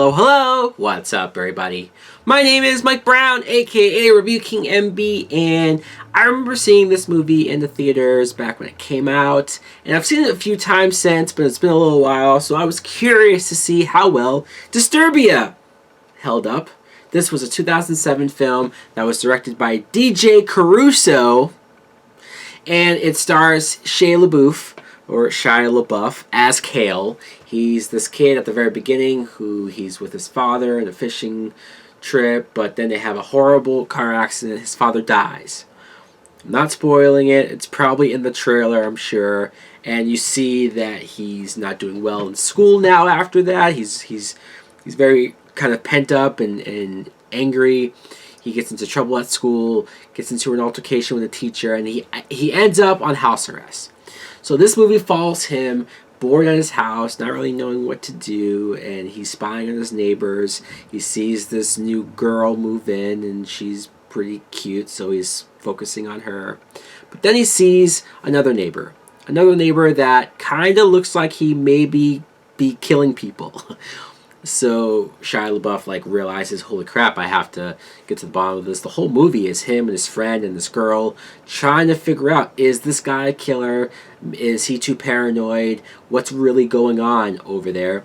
Hello! What's up, everybody? My name is Mike Brown, aka Review King MB, and I remember seeing this movie in the theaters back when it came out, and I've seen it a few times since, but it's been a little while, so I was curious to see how well Disturbia held up. This was a 2007 film that was directed by DJ Caruso, and it stars Shia LaBeouf as Kale. He's this kid at the very beginning who he's with his father on a fishing trip, but then they have a horrible car accident. His father dies. I'm not spoiling it. It's probably in the trailer, I'm sure. And you see that he's not doing well in school now after that. He's very kind of pent up and angry. He gets into trouble at school, gets into an altercation with a teacher, and he ends up on house arrest. So this movie follows him bored at his house, not really knowing what to do, and he's spying on his neighbors. He sees this new girl move in, and she's pretty cute, so he's focusing on her. But then he sees another neighbor that kind of looks like he may be killing people. So Shia LaBeouf realizes, holy crap, I have to get to the bottom of this. The whole movie is him and his friend and this girl trying to figure out, is this guy a killer? Is he too paranoid? What's really going on over there?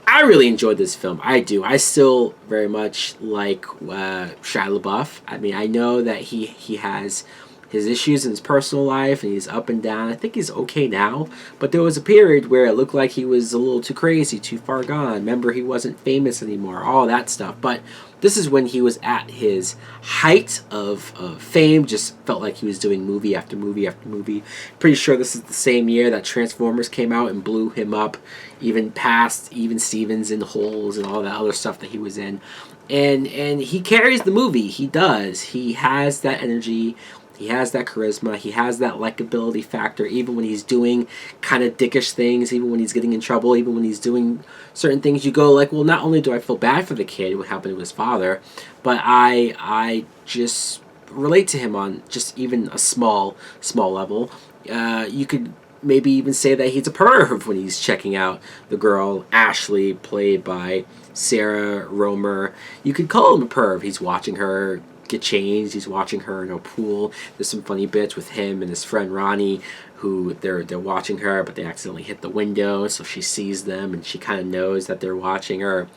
I really enjoyed this film. I do. I still very much like Shia LaBeouf. I mean, I know that he has his issues in his personal life, and he's up and down. I think he's okay now, but there was a period where it looked like he was a little too crazy, too far gone. Remember, he wasn't famous anymore, all that stuff. But this is when he was at his height of fame, just felt like he was doing movie after movie after movie. Pretty sure this is the same year that Transformers came out and blew him up, even past even Stevens in Holes and all that other stuff that he was in. And he carries the movie. He does. He has that energy. He has that charisma. He has that likability factor, even when he's doing kind of dickish things, even when he's getting in trouble, even when he's doing certain things. You go well, not only do I feel bad for the kid, what happened to his father, but I just relate to him on just even a small level. You could maybe even say that he's a perv when he's checking out the girl, Ashley, played by Sarah Romer. You could call him a perv. He's watching her get changed. He's watching her in a pool. There's some funny bits with him and his friend Ronnie, who they're watching her, but they accidentally hit the window, so she sees them and she kind of knows that they're watching her,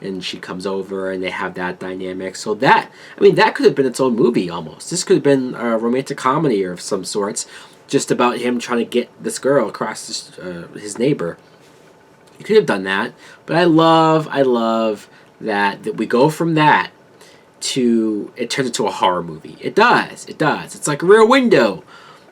and she comes over and they have that dynamic. So that could have been its own movie almost. This could have been a romantic comedy of some sorts, just about him trying to get this girl across his neighbor. You could have done that, but I love that we go from that to it turns into a horror movie. It does. It's like a Rear Window,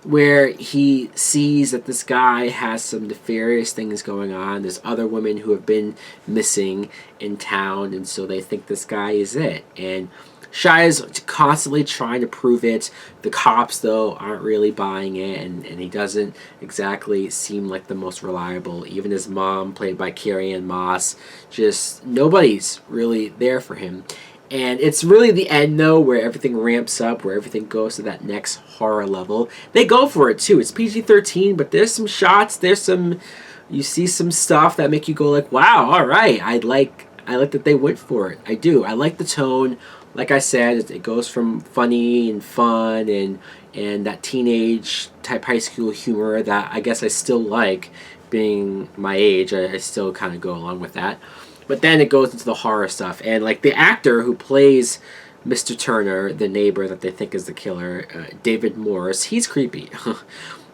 where he sees that this guy has some nefarious things going on. There's other women who have been missing in town, and so they think this guy is it. And Shia's constantly trying to prove it. The cops, though, aren't really buying it, and he doesn't exactly seem like the most reliable. Even his mom, played by Carrie-Anne Moss, just nobody's really there for him. And it's really the end, though, where everything ramps up, where everything goes to that next horror level. They go for it, too. It's PG-13, but there's some shots, you see some stuff that make you go wow, all right. I like that they went for it. I do. I like the tone. Like I said, it goes from funny and fun and that teenage type high school humor that I guess I still like. Being my age, I still kind of go along with that. But then it goes into the horror stuff. And the actor who plays Mr. Turner, the neighbor that they think is the killer, David Morse, he's creepy.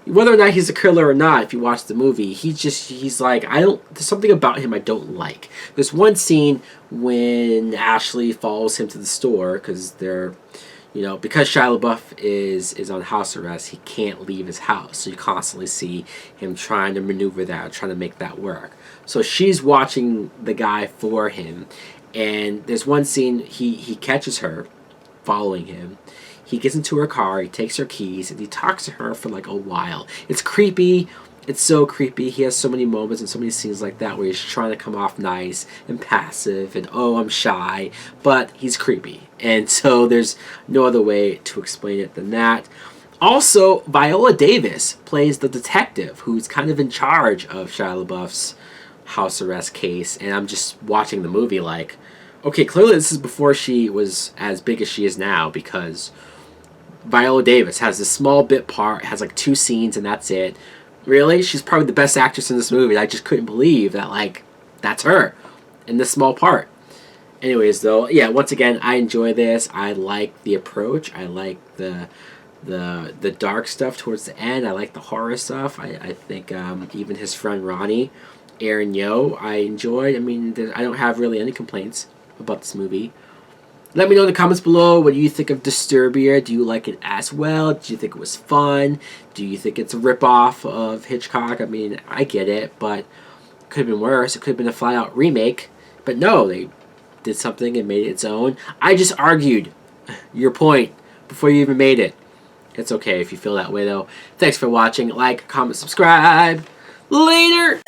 Whether or not he's a killer or not, if you watch the movie, he's there's something about him I don't like. There's one scene when Ashley follows him to the store because because Shia LaBeouf is on house arrest, he can't leave his house. So you constantly see him trying to maneuver that, trying to make that work. So she's watching the guy for him, and there's one scene he catches her following him. He gets into her car, he takes her keys, and he talks to her for a while. It's creepy. It's so creepy. He has so many moments and so many scenes like that where he's trying to come off nice and passive and, oh, I'm shy, but he's creepy. And so there's no other way to explain it than that. Also, Viola Davis plays the detective who's kind of in charge of Shia LaBeouf's house arrest case, and I'm just watching the movie like, okay, clearly this is before she was as big as she is now, because Viola Davis has this small bit part, has like 2 scenes, and that's it. Really? She's probably the best actress in this movie. I just couldn't believe that, like, that's her in this small part. Anyways, though, yeah, once again, I enjoy this. I like the approach. I like the dark stuff towards the end. I like the horror stuff. I think even his friend Ronnie, Aaron Yo, I enjoyed. I mean, I don't have really any complaints about this movie. Let me know in the comments below, what do you think of Disturbia? Do you like it as well? Do you think it was fun? Do you think it's a ripoff of Hitchcock? I mean, I get it, but it could have been worse. It could have been a flat-out remake. But no, they did something and made it its own. I just argued your point before you even made it. It's okay if you feel that way, though. Thanks for watching. Like, comment, subscribe. Later!